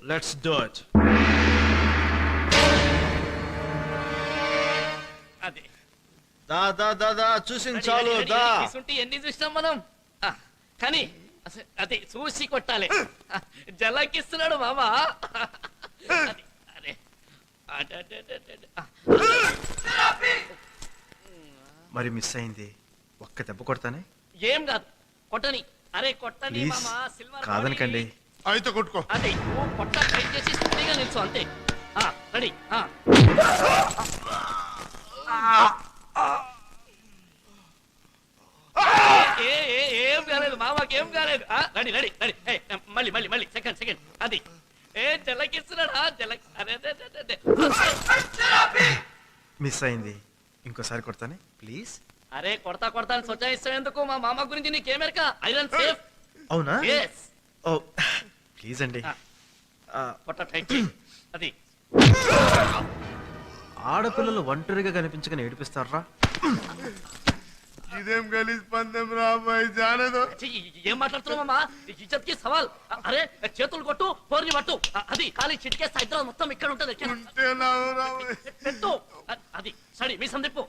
Let's do it. అది దా దా దా దా చూసింది చాలు దా. ఎన్ని చూసినాం మనం కానీ అదే చూసి కొట్టాలి. జలకిస్తున్నాడు మామ. అది, అరే. మరి మిస్ అయింది, ఒక్క దెబ్బ కొడతానే. ఏం కాదు కొట్టని. అరే కొట్టని ప్లీజ్ మామ. సిల్వర్ కాదనకండి. అయితే కొట్టుకో. అదే నువ్వు కొట్ట ట్రై చేసి స్టడీగా నిల్చో అంతే. రెడీ. ఏం కాలేదు మామకేం కాలేదు. Ready ready ready. మళ్ళీ మళ్ళీ మళ్ళీ సెకండ్ సెకండ్. అది జలకిస్తున్నాడా జలక్. అరే మిస్ అయింది, ఇంకోసారి కొడతానే ప్లీజ్. అరే కొడతా కొడతా అని సొచ్చాయిస్తావు ఎందుకు? మా మామ గురించి నీకేమెరక? Iron safe. అవునా? Yes. ఓ ప్లీజ్ అండి. కొట్ట ట్రై చేయి. అది ఆడపిల్లలు ఒంటరిగా కనిపించగానే ఏడిపిస్తారా? ఇదేం గలీజ్ పందెం రా అమ్మాయి జానదు. ఏం మాట్లాడుతున్నావు మామ? ఇజ్జత్ కి సవాల్. అరే చేతులు కొట్టు, పోర్ని పట్టు. అది ఖాళీ చిటికేస్తే హైదరాబాద్ మొత్తం ఇక్కడ ఉంటది. పెట్టు. అది సడి మీ సందిప్పు.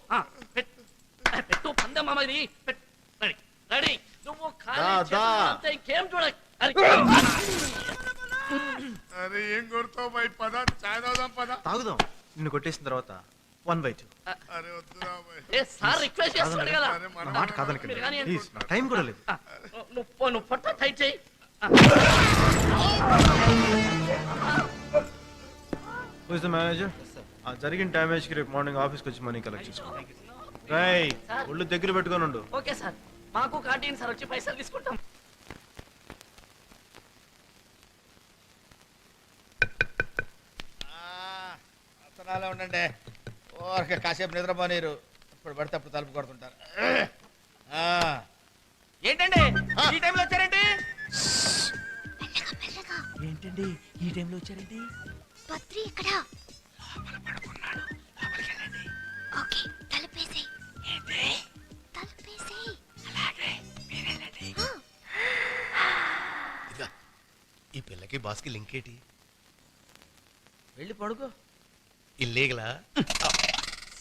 పెట్టు పందెం మామ. ఇది రెడీ రెడీ. నువ్వు ఖాళీ ఇంకేం చూడ. అరే ఏం కొడతావు బై? పద చాయ్ తాగుదాం. పద తాగుదాం. నిన్ను కొట్టేసిన తర్వాత 1/2. అరే వద్దురా అమ్మాయి. సార్ రిక్వెస్ట్ చేస్తున్నాడు కదా. మాట కాదనకండి ప్లీజ్, నా టైం కూడా లేదు. నువ్వు పొట్ట టైట్ చేయి. Who is the manager? జరిగిన డ్యామేజ్ కి రేపు మార్నింగ్ ఆఫీస్కి వచ్చి మనీ కలెక్ట్ చేసుకో. రై ఒళ్ళు దగ్గర పెట్టుకొని ఉండు. Okay sir. మాకు కాంటీన్ సార్ వచ్చి పైసలు తీసుకుంటాం. అసనాలే ఉండండి. ఓరక కాసేపు నిద్రపోనీరు. ఇప్పుడు పడితే అప్పుడు తలుపు కొడుతుంటారు. ఏంటండి ఈ టైంలో వచ్చారేంటి? ఏంటండి ఈ టైంలో వచ్చారేంటి? పత్రి ఇక్కడ ఓకే తలుపేసి తలుపేసి ఈ పిల్లకి బాస్కి లింక్ ఏంటి? వెళ్ళి పడుకో. ఇల్లీగలా?